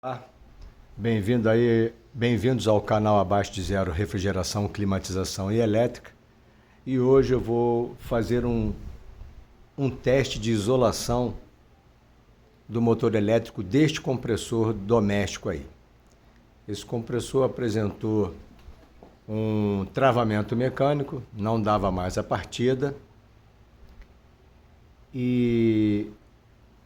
Olá, bem-vindos ao canal Abaixo de Zero Refrigeração, Climatização e Elétrica. E hoje eu vou fazer um teste de isolação do motor elétrico deste compressor doméstico aí. Esse compressor apresentou um travamento mecânico, não dava mais a partida e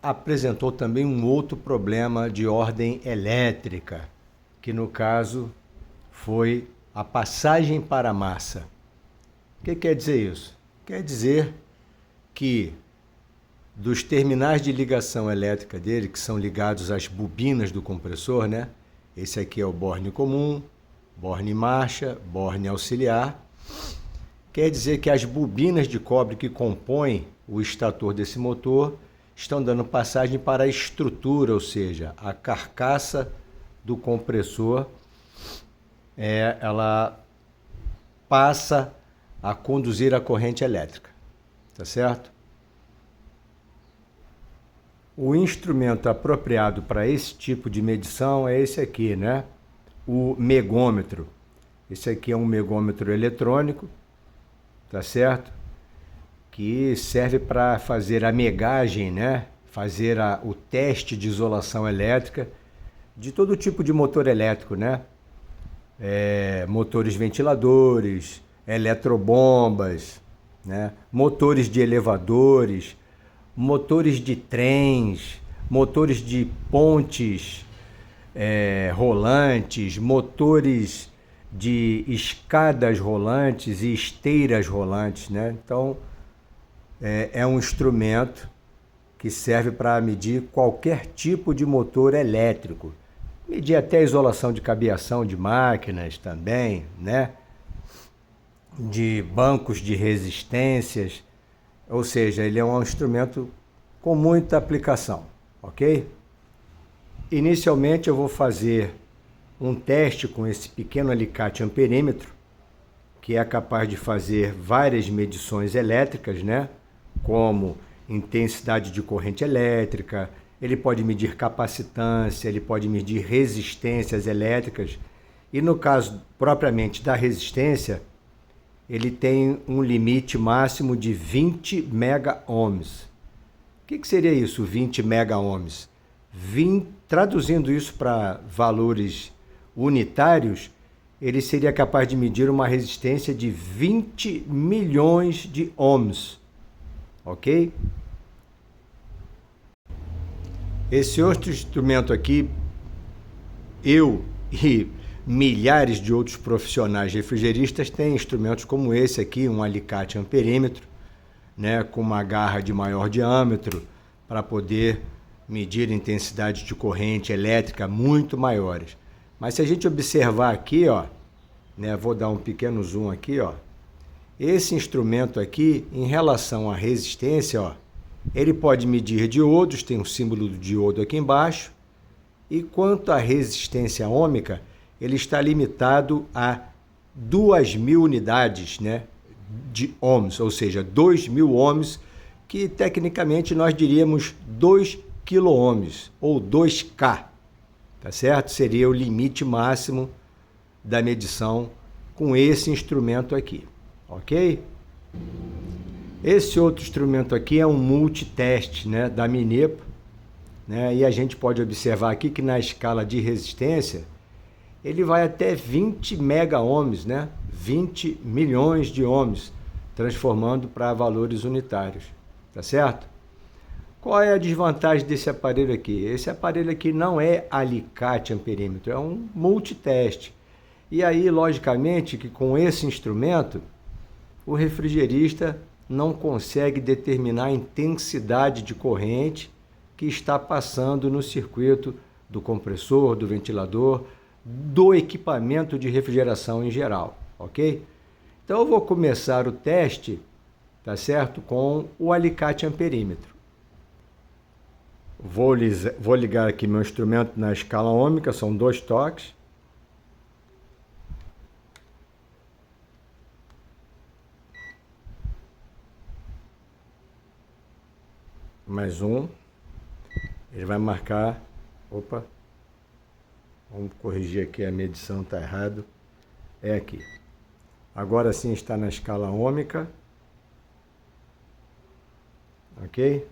apresentou também um outro problema de ordem elétrica, que no caso foi a passagem para a massa. O que quer dizer isso? Quer dizer que dos terminais de ligação elétrica dele, que são ligados às bobinas do compressor, né? Esse aqui é o borne comum, borne marcha, borne auxiliar. Quer dizer que as bobinas de cobre que compõem o estator desse motor estão dando passagem para a estrutura, ou seja, a carcaça do compressor, ela passa a conduzir a corrente elétrica, tá certo? O instrumento apropriado para esse tipo de medição é esse aqui, né? O megômetro. Esse aqui é um megômetro eletrônico, tá certo? Que serve para fazer a megagem, né? Fazer o teste de isolação elétrica de todo tipo de motor elétrico, né? Motores ventiladores, eletrobombas, né? Motores de elevadores, motores de trens, motores de pontes rolantes, motores de escadas rolantes e esteiras rolantes, né? Então, é um instrumento que serve para medir qualquer tipo de motor elétrico. Medir até a isolação de cabeação de máquinas também, né? De bancos de resistências. Ou seja, ele é um instrumento com muita aplicação, ok? Inicialmente eu vou fazer um teste com esse pequeno alicate amperímetro, que é capaz de fazer várias medições elétricas, né? Como intensidade de corrente elétrica, ele pode medir capacitância, ele pode medir resistências elétricas. E no caso propriamente da resistência, ele tem um limite máximo de 20 mega-ohms. O que seria isso, 20 mega-ohms? Traduzindo isso para valores unitários, ele seria capaz de medir uma resistência de 20 milhões de ohms. Ok? Esse outro instrumento aqui, eu e milhares de outros profissionais refrigeristas têm instrumentos como esse aqui, um alicate amperímetro, né, com uma garra de maior diâmetro, para poder medir intensidade de corrente elétrica muito maiores. Mas se a gente observar aqui, ó, né, vou dar um pequeno zoom aqui, ó, esse instrumento aqui, em relação à resistência, ó, ele pode medir diodos, tem um símbolo do diodo aqui embaixo, e quanto à resistência ôhmica, ele está limitado a 2.000 unidades, né, de ohms, ou seja, 2.000 ohms, que tecnicamente nós diríamos 2 quiloohms, ou 2K, tá certo? Seria o limite máximo da medição com esse instrumento aqui, ok? Esse outro instrumento aqui é um multiteste, né, da Minepa, né, e a gente pode observar aqui que na escala de resistência ele vai até 20 mega-ohms, né, 20 milhões de ohms, transformando para valores unitários, tá certo? Qual é a desvantagem desse aparelho aqui? Esse aparelho aqui não é alicate amperímetro, é um multiteste. E aí, logicamente, que com esse instrumento, o refrigerista não consegue determinar a intensidade de corrente que está passando no circuito do compressor, do ventilador, do equipamento de refrigeração em geral, ok? Então eu vou começar o teste, tá certo? Com o alicate amperímetro. Vou ligar aqui meu instrumento na escala ôhmica, são 2 toques. Mais um. Ele vai marcar, opa, Vamos corrigir aqui, a medição está errado. É aqui. Agora sim está na escala ômica. Ok?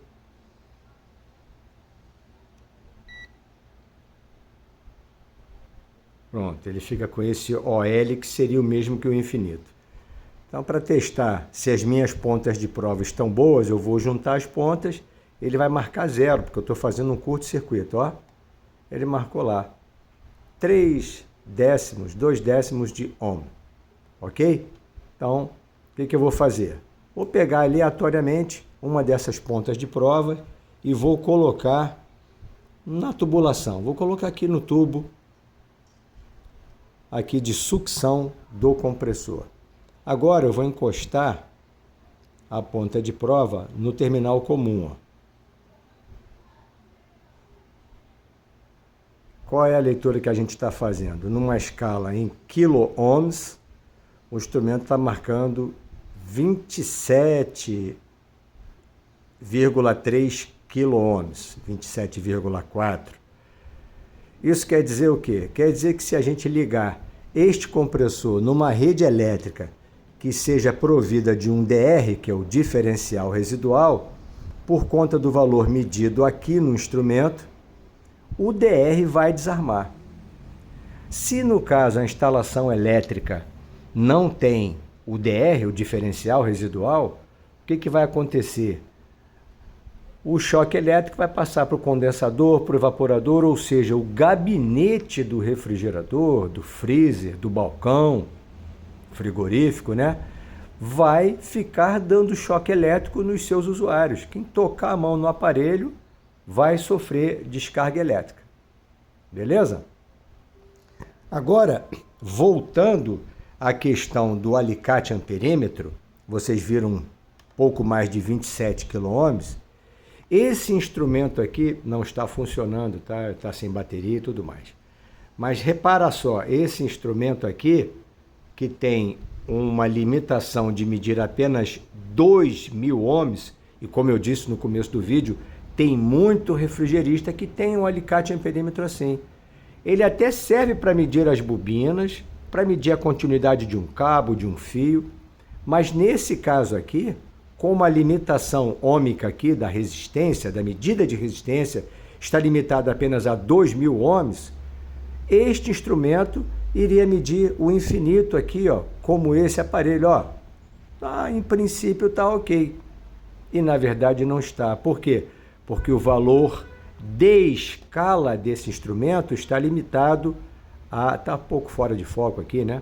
Pronto, ele fica com esse OL que seria o mesmo que o infinito. Então, para testar se as minhas pontas de prova estão boas, eu vou juntar as pontas, ele vai marcar 0, porque eu estou fazendo um curto-circuito, ó. Ele marcou lá 3 décimos, 2 décimos de ohm, ok? Então, o que eu vou fazer? Vou pegar aleatoriamente uma dessas pontas de prova e vou colocar na tubulação. Vou colocar aqui no tubo aqui de sucção do compressor. Agora eu vou encostar a ponta de prova no terminal comum. Ó. Qual é a leitura que a gente está fazendo? Numa escala em quilo-ohms, o instrumento está marcando 27,3 quilo-ohms, 27,4. Isso quer dizer o quê? Quer dizer que se a gente ligar este compressor numa rede elétrica que seja provida de um DR, que é o diferencial residual, por conta do valor medido aqui no instrumento, o DR vai desarmar. Se no caso a instalação elétrica não tem o DR, o diferencial residual, o que vai acontecer? O choque elétrico vai passar para o condensador, para o evaporador, ou seja, o gabinete do refrigerador, do freezer, do balcão frigorífico, né? Vai ficar dando choque elétrico nos seus usuários. Quem tocar a mão no aparelho vai sofrer descarga elétrica. Beleza? Agora, voltando à questão do alicate amperêmetro, vocês viram um pouco mais de 27 kΩ. Esse instrumento aqui não está funcionando, tá? Está sem bateria e tudo mais. Mas repara só, esse instrumento aqui, que tem uma limitação de medir apenas 2.000 ohms, e como eu disse no começo do vídeo, tem muito refrigerista que tem um alicate amperêmetro assim. Ele até serve para medir as bobinas, para medir a continuidade de um cabo, de um fio, mas nesse caso aqui, com uma limitação ômica aqui da resistência, da medida de resistência, está limitada apenas a 2.000 ohms, este instrumento iria medir o infinito aqui, ó, como esse aparelho, ó. Em princípio está ok. E na verdade não está. Por quê? Porque o valor de escala desse instrumento está limitado a... Está um pouco fora de foco aqui, né?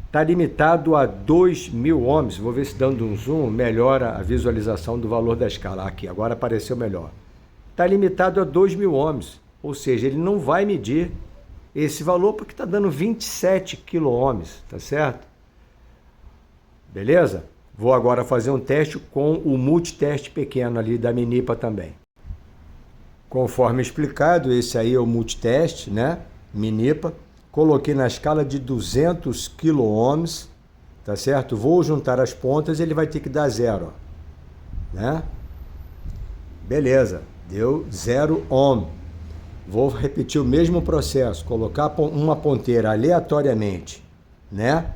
Está limitado a 2.000 ohms. Vou ver se dando um zoom melhora a visualização do valor da escala. Aqui, agora apareceu melhor. Está limitado a 2.000 ohms. Ou seja, ele não vai medir esse valor porque está dando 27 quilo-ohms, tá certo? Beleza? Vou agora fazer um teste com o multiteste pequeno ali da Minipa também. Conforme explicado, esse aí é o multiteste, né? Minipa. Coloquei na escala de 200 quilo-ohms, tá certo? Vou juntar as pontas e ele vai ter que dar 0, né? Beleza, deu 0 ohm. Vou repetir o mesmo processo, colocar uma ponteira aleatoriamente, né?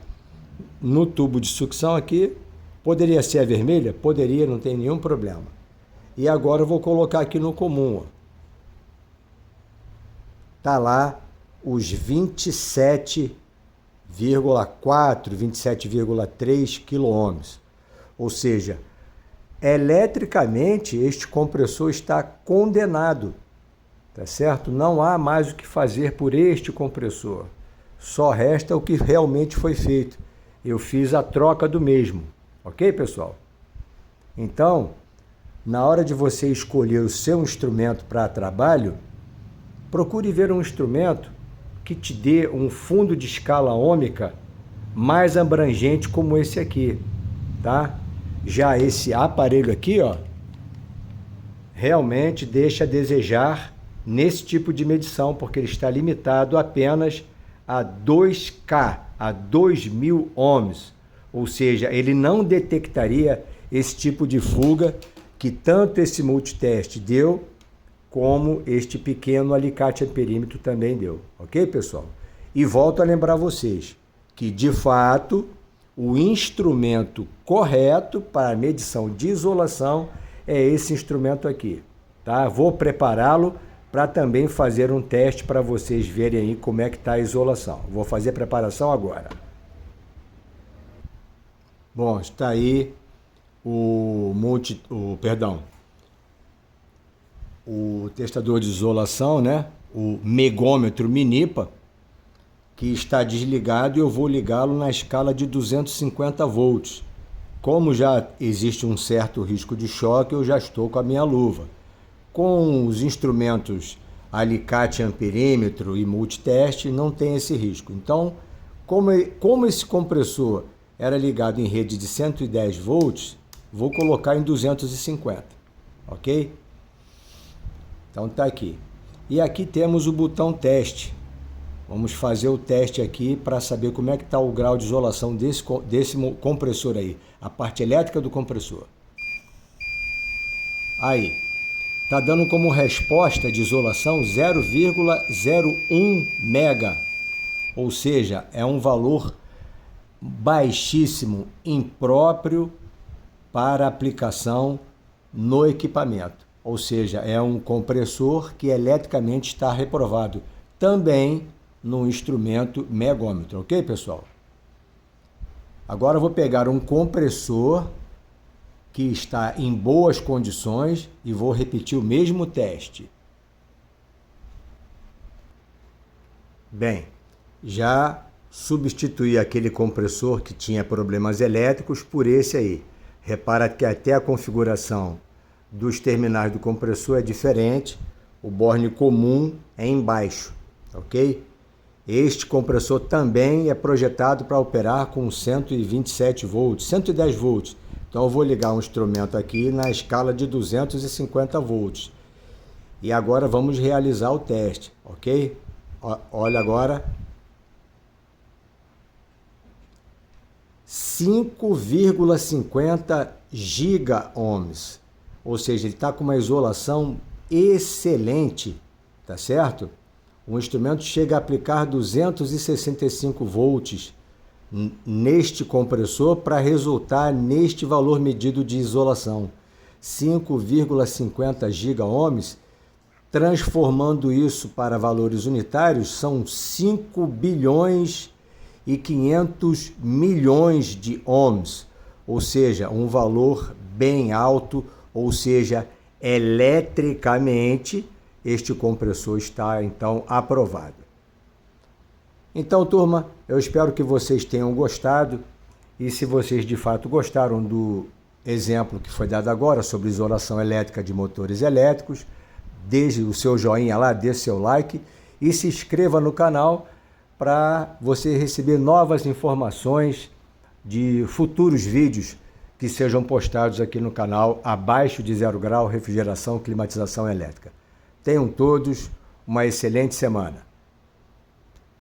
No tubo de sucção aqui, poderia ser a vermelha? Poderia, não tem nenhum problema. E agora eu vou colocar aqui no comum, ó. Tá lá os 27,4, 27,3 quilo-ohms. Ou seja, eletricamente este compressor está condenado. Tá certo? Não há mais o que fazer por este compressor. Só resta o que realmente foi feito. Eu fiz a troca do mesmo. Ok, pessoal? Então, na hora de você escolher o seu instrumento para trabalho, procure ver um instrumento que te dê um fundo de escala ômica mais abrangente como esse aqui, tá? Já esse aparelho aqui, ó, realmente deixa a desejar nesse tipo de medição, porque ele está limitado apenas a 2K, a 2.000 ohms. Ou seja, ele não detectaria esse tipo de fuga que tanto esse multiteste deu, como este pequeno alicate amperímetro também deu, ok, pessoal? E volto a lembrar vocês que, de fato, o instrumento correto para a medição de isolação é esse instrumento aqui, tá? Vou prepará-lo para também fazer um teste para vocês verem aí como é que está a isolação. Vou fazer a preparação agora. Bom, está aí o testador de isolação, né? O megômetro Minipa, que está desligado, e eu vou ligá-lo na escala de 250 volts. Como já existe um certo risco de choque, eu já estou com a minha luva. Com os instrumentos alicate amperímetro e multiteste, não tem esse risco. Então, como esse compressor era ligado em rede de 110 volts, vou colocar em 250, ok? Então tá aqui. E aqui temos o botão teste. Vamos fazer o teste aqui para saber como é que está o grau de isolação desse compressor aí, a parte elétrica do compressor. Aí, está dando como resposta de isolação 0,01 mega, ou seja, é um valor baixíssimo, impróprio para aplicação no equipamento. Ou seja, é um compressor que eletricamente está reprovado. Também no instrumento megômetro, ok, pessoal? Agora eu vou pegar um compressor que está em boas condições e vou repetir o mesmo teste. Bem, já substituí aquele compressor que tinha problemas elétricos por esse aí. Repara que até a configuração dos terminais do compressor é diferente. O borne comum é embaixo, ok? Este compressor também é projetado para operar com 127 volts, 110 volts. Então eu vou ligar um instrumento aqui na escala de 250 volts. E agora vamos realizar o teste, ok? Olha agora. 5,50 giga-ohms. Ou seja, ele está com uma isolação excelente, tá certo? O instrumento chega a aplicar 265 volts neste compressor para resultar neste valor medido de isolação, 5,50 giga-ohms. Transformando isso para valores unitários, são 5 bilhões e 500 milhões de ohms, ou seja, um valor bem alto, ou seja, eletricamente este compressor está então aprovado. Então, turma, eu espero que vocês tenham gostado, e se vocês de fato gostaram do exemplo que foi dado agora sobre isolação elétrica de motores elétricos, deixe o seu joinha lá, dê seu like e se inscreva no canal para você receber novas informações de futuros vídeos que sejam postados aqui no canal Abaixo de 0 grau, refrigeração, climatização elétrica. Tenham todos uma excelente semana.